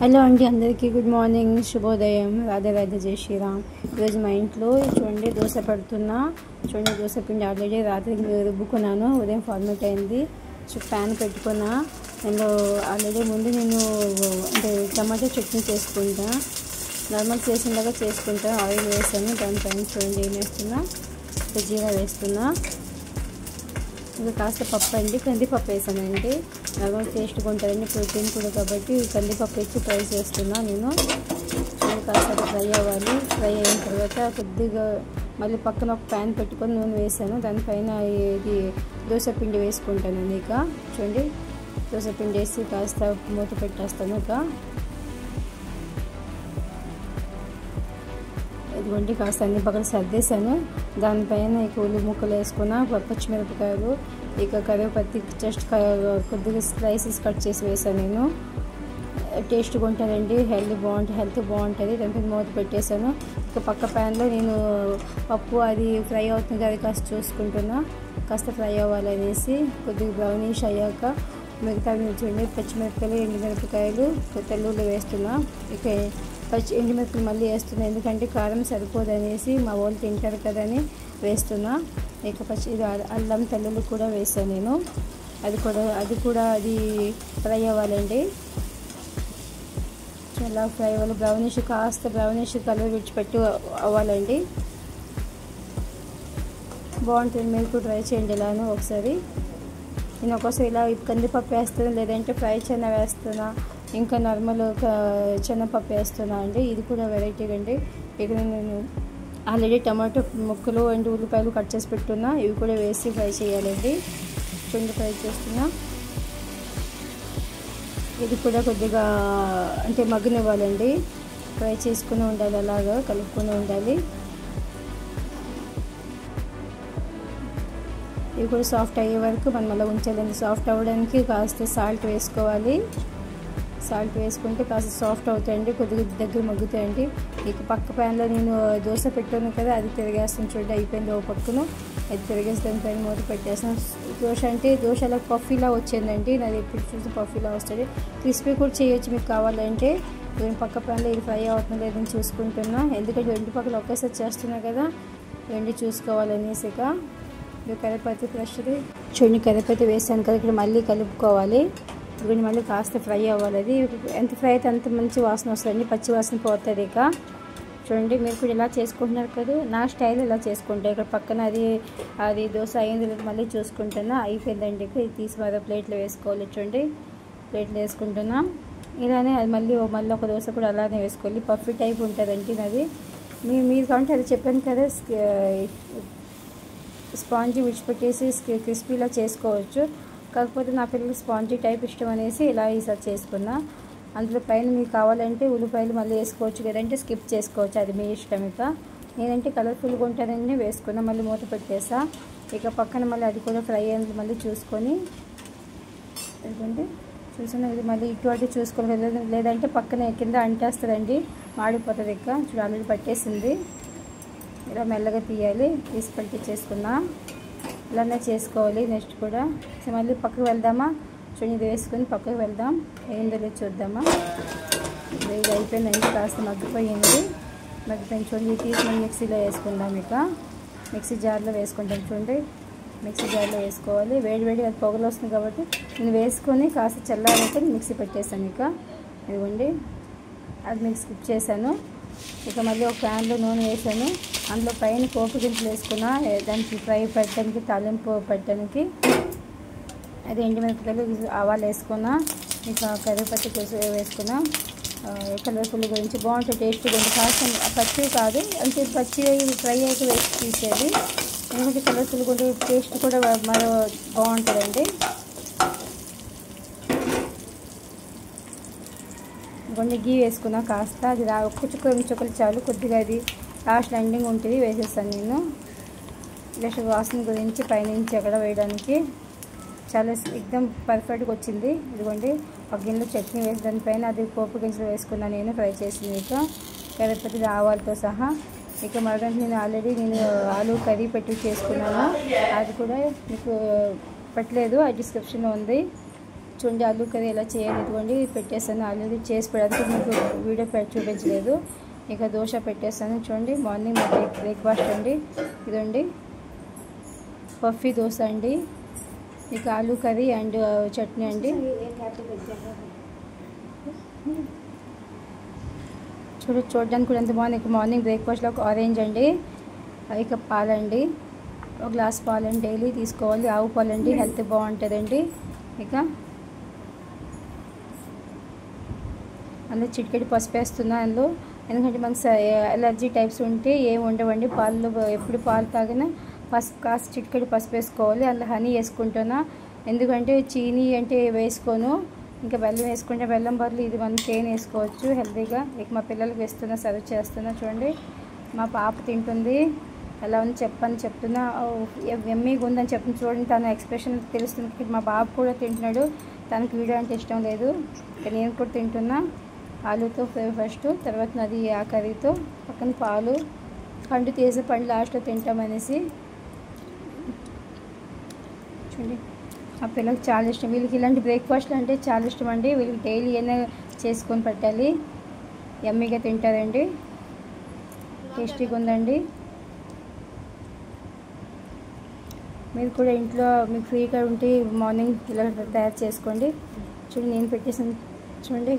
Hello అండి, అందరికీ good morning, శుభోదయం, రాధే రాధే, జై శ్రీరామ్. ఈరోజు మా ఇంట్లో చూడండి దోశ పెడుతున్నా. చూడండి దోశ పిండి ఆల్రెడీ రాత్రి రుబ్బుకున్నాను, ఉదయం ఫార్మేట్ అయింది. ప్యాన్ పెట్టుకున్నా. నేను ఆల్రెడీ ముందు అంటే టమాటో చట్నీ చేసుకుంటా, నార్మల్ చేసిందాగా చేసుకుంటా. ఆయిల్ వేసాను, దానిపైన చూడండి ఏం వేస్తున్నా, జీరా వేస్తున్నా. ఇంకా కాస్త పప్పు అండి, కందిపప్పు వేసానండి. నార్మల్ టేస్ట్గా ఉంటుందండి, ప్రోటీన్ కూడా కాబట్టి కందిపప్పు వేసి ఫ్రై చేస్తున్నా నేను. కాస్త ఫ్రై అవ్వాలి. ఫ్రై అయిన తర్వాత కొద్దిగా మళ్ళీ పక్కన ఒక ప్యాన్ పెట్టుకొని నూనె వేసాను. దానిపైన ఇది దోశ పిండి వేసుకుంటాను. ఇక చూడండి దోశ పిండి వేసి కాస్త మూత పెట్టేస్తాను. ఇదిగోండి కాస్త అన్ని పక్కన సర్దేశాను. దానిపైన ఇక ఉల్లి ముక్కలు వేసుకున్న, పచ్చిమిరపకాయలు, ఇక కరివేపత్తి జస్ట్ కొద్దిగా స్లైసెస్ కట్ చేసి వేసాను నేను. టేస్ట్గా ఉంటుందండి, హెల్త్ బాగుంటుంది. దానిపైన మూత పెట్టేశాను. ఇక పక్క ప్యాన్లో నేను పప్పు అది ఫ్రై అవుతుంది, అది కాస్త చూసుకుంటున్నా. కాస్త ఫ్రై అవ్వాలనేసి కొద్దిగా బ్రౌనిష్ అయ్యాక మిగతా చూడండి పచ్చిమిరపకాయలు, ఎండుమిరపకాయలు, తెల్లుల్లి వేస్తున్నా. ఇక ఎండుమిరపకాయలు మళ్ళీ వేస్తున్నా, ఎందుకంటే కారం సరిపోదు అనేసి మా వాళ్ళు తింటారు కదా అని వేస్తున్నా. ఇక అల్లం తెల్లుల్లి కూడా వేసాను నేను. అది కూడా ఫ్రై అవ్వాలండి. చాలా ఫ్రై అవ్వాలి, కాస్త బ్రౌనిష్ కలర్ విడిచిపెట్టి అవ్వాలండి. బాగుంటుంది, మీరు కూడా ట్రై చేయండి ఇలాను ఒకసారి. నేను ఒకసారి ఇలా కందిపప్పు వేస్తాను, లేదంటే ఫ్రై చెన్న వేస్తున్నా, ఇంకా నార్మల్ శనగపప్పు వేస్తున్నా అండి. ఇది కూడా వెరైటీగా అండి. ఇక నేను ఆల్రెడీ టమాటో ముక్కలు అండ్ ఉల్లిపాయలు కట్ చేసి పెట్టున్నా, ఇవి కూడా వేసి ఫ్రై చేయాలండి. చూడండి ఫ్రై చేస్తున్నా. ఇది కూడా కొద్దిగా అంటే మగ్గనివ్వాలండి, ఫ్రై చేసుకుని ఉండాలి, అలాగా కలుపుకొని ఉండాలి. ఇవి కూడా సాఫ్ట్ అయ్యే వరకు మనం అలా ఉంచాలండి. సాఫ్ట్ అవ్వడానికి కాస్త సాల్ట్ వేసుకోవాలి. సాల్ట్ వేసుకుంటే కాస్త సాఫ్ట్ అవుతాయండి, కొద్దిగా దగ్గర మగ్గుతాయండి. ఇక పక్క ప్యాన్లో నేను దోశ పెట్టాను కదా, అది తిరిగేస్తాను. చూడండి అయిపోయింది ఓ పక్కను, అది తిరిగేసి దానిపైన మూత పెట్టేస్తాను. దోశ అలా పఫీలా వచ్చిందండి, నాది ఎప్పుడు చూసి పఫీలా వస్తుంది. క్రిస్పీ కూడా చేయొచ్చు మీకు కావాలంటే. నేను పక్క ప్యాన్లో ఇది ఫ్రై అవుతుంది లేదని చూసుకుంటున్నా, ఎందుకంటే రెండు పక్కల ఒకేసారి చేస్తున్నా కదా, రెండు చూసుకోవాలనేసి. ఇక కరివేపాకు ఫ్రెష్ది చూడండి, కరివేపాకు వేసాను కదా, ఇక్కడ మళ్ళీ కలుపుకోవాలి. ఇప్పుడు మళ్ళీ కాస్త ఫ్రై అవ్వాలి. అది ఎంత ఫ్రై అయితే అంత మంచి వాసన వస్తుంది, పచ్చి వాసన పోతుంది. ఇక చూడండి మీరు కూడా ఇలా చేసుకుంటున్నారు కదా, నా స్టైల్ ఇలా చేసుకుంటాను. ఇక్కడ పక్కన అది దోశ అయింది మళ్ళీ చూసుకుంటున్నా, అయిపోయిందండి. ఇక ఇది తీసి మరో ప్లేట్లో వేసుకోవాలి. చూడండి ప్లేట్లో వేసుకుంటున్నా. ఇలానే అది మళ్ళీ ఒక దోశ కూడా అలానే వేసుకోవాలి. పఫీ టైప్ ఉంటుందండి నాది. మీరు కావాలంటే అది చెప్పాను కదా, స్పాంజీ విడిచిపెట్టేసి క్రిస్పీలా చేసుకోవచ్చు. కాకపోతే నా పిల్లలకి స్పాంజీ టైప్ ఇష్టం అనేసి ఇలా ఈసారి చేసుకున్నా. అందులో పైన మీకు కావాలంటే ఉల్లిపాయలు మళ్ళీ వేసుకోవచ్చు, లేదంటే స్కిప్ చేసుకోవచ్చు, అది మీ ఇష్టం. ఇక నేనంటే కలర్ఫుల్గా ఉంటుందని వేసుకున్నా, మళ్ళీ మూత పెట్టేసా. ఇక పక్కన మళ్ళీ అది కూడా ఫ్రై అయింది మళ్ళీ చూసుకొని, ఎందుకంటే చూసుకున్నా ఇది మళ్ళీ ఇటు అటు చూసుకోవాలి, లేదంటే పక్కన కింద అంటేస్తుందండి, మాడిపోతుంది. ఇక చూడ ఆల్రెడీ పట్టేసింది, ఇలా మెల్లగా తీసి పట్టించేసుకున్నా. ఇలానే చేసుకోవాలి నెక్స్ట్ కూడా. సో మళ్ళీ పక్కకు వెళ్దామా, చూడండి ఇది వేసుకొని పక్కకు వెళ్దాం, ఏందో లేదు చూద్దామా. ఇది అయిపోయిందండి, కాస్త మగ్గిపోయింది. చూడండి తీసి మనం మిక్సీలో వేసుకుందాం. ఇక మిక్సీ జార్లో వేసుకుంటాం. చూడండి మిక్సీ జార్లో వేసుకోవాలి, వేడి అది పొగలు వస్తుంది కాబట్టి నేను వేసుకొని కాస్త చల్లారైతే మిక్సీ పెట్టేసాను. ఇక ఇదిగోండి అది మీకు స్కిప్ చేశాను. ఇక మళ్ళీ ఒక ప్యాన్లో నూనె వేసాను, అందులో పైన పోపు గింజలు వేసుకున్నా, దానికి ఫ్రై పెట్టడానికి, తాలింపు పెట్టడానికి. అది ఎండుమిరపకాయలు, ఆవాలు వేసుకున్నా, ఇక కరివేపాకు వేసుకున్నా. కలర్ఫుల్ గురించి బాగుంటుంది, టేస్ట్గా ఉంటుంది. కాస్త పచ్చి కాదు అంటే పచ్చి ఫ్రై అయితే వేసి తీసేది, ఎందుకంటే కలర్ఫుల్గా ఉంటుంది, టేస్ట్ కూడా మరో బాగుంటుందండి. కొన్ని గీ వేసుకున్నా కాస్త, అది ఒక్క చుక్కలు చాలు, కొద్దిగా అది లాస్ట్ ఎండింగ్ ఉంటుంది వేసేస్తాను నేను. నెక్స్ట్ వాసన గురించి పైనుంచి అక్కడ వేయడానికి చాలా ఎక్దమ్ పర్ఫెక్ట్గా వచ్చింది. ఇదిగోండి ఒక గిన్నెలో చట్నీ వేసి దానిపైన అది పోపు గింజలు వేసుకున్నాను నేను, ఫ్రై చేసింది. ఇక కరివేపాకు ఆవాలతో సహా. ఇక మరొకటి నేను ఆలు కర్రీ చేసుకున్నాను, అది కూడా మీకు పెట్టలేదు, ఆ డిస్క్రిప్షన్లో ఉంది. చూడండి ఆలూ కర్రీ ఎలా చేయాలి, ఇదిగోండి పెట్టేస్తాను. ఆల్రెడీ చేసి పెడతాను, మీకు వీడియో చూపించలేదు. ఇక దోశ పెట్టేస్తాను చూడండి. మార్నింగ్ బ్రేక్ఫాస్ట్ అండి ఇదండి, పఫీ దోశ అండి. ఇక ఆలూ కర్రీ అండ్ చట్నీ అండి. చూడడానికి కూడా ఎంత బాగుంది. ఇక మార్నింగ్ బ్రేక్ఫాస్ట్లో ఒక ఆరెంజ్ అండి, ఇక పాలండి, ఒక గ్లాస్ పాలండి డైలీ తీసుకోవాలి. ఆవు పాలండి, హెల్త్ బాగుంటుందండి. ఇక అందులో చిటికెడు పసుపు వేస్తున్నా అందులో, ఎందుకంటే మనకు ఎలర్జీ టైప్స్ ఉంటే ఏమి ఉండవండి. పాలలో ఎప్పుడు పాలు తాగినా కాస్త చిటికెడు పసుపు వేసుకోవాలి. అందులో హనీ వేసుకుంటున్నా, ఎందుకంటే చీనీ అంటే వేసుకోను. ఇంకా బెల్లం వేసుకుంటే బెల్లం బదులు ఇది మనం తేనె వేసుకోవచ్చు హెల్తీగా. ఇక మా పిల్లలకి వేస్తున్నా, సర్వ్ చేస్తున్నా చూడండి. మా పాప తింటుంది, ఎలా ఉంది చెప్తున్నా. ఎమ్మీగా ఉందని చెప్తుంది చూడండి. తన ఎక్స్ప్రెషన్ తెలుస్తుంది. మా బాబు కూడా తింటున్నాడు, తనకు వీడియో అంటే ఇష్టం లేదు. ఇక నేను కూడా తింటున్నా. ఆలూతో ఫస్ట్, తర్వాత అది ఆ కర్రీతో, పక్కన పాలు, పండు తీసే పండు లాస్ట్లో తింటామనేసి చూడండి. ఆ పిల్లలకి చాలా ఇష్టం, వీళ్ళకి ఇలాంటి బ్రేక్ఫాస్ట్లు అంటే చాలా ఇష్టం అండి. వీళ్ళకి డైలీ ఏమైనా చేసుకొని పెట్టాలి, యమ్మీగా తింటారండి. టేస్టీగా ఉందండి. మీరు కూడా ఇంట్లో మీకు ఫ్రీగా ఉంటే మార్నింగ్ ఇలా తయారు చేసుకోండి. చూడండి నేను పెట్టేసాను చూడండి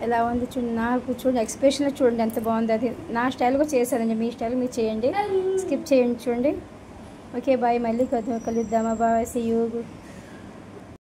ఎలా ఉంది చూడండి. నాకు చూడండి ఎక్స్ప్రెషన్లో చూడండి ఎంత బాగుంది. అది నా స్టైల్గా చేశానండి, మీ స్టైల్ మీరు చేయండి, స్కిప్ చేయండి చూడండి. ఓకే బాయ్, మళ్ళీ కలుద్దామా, బాయ్, సీ యూ.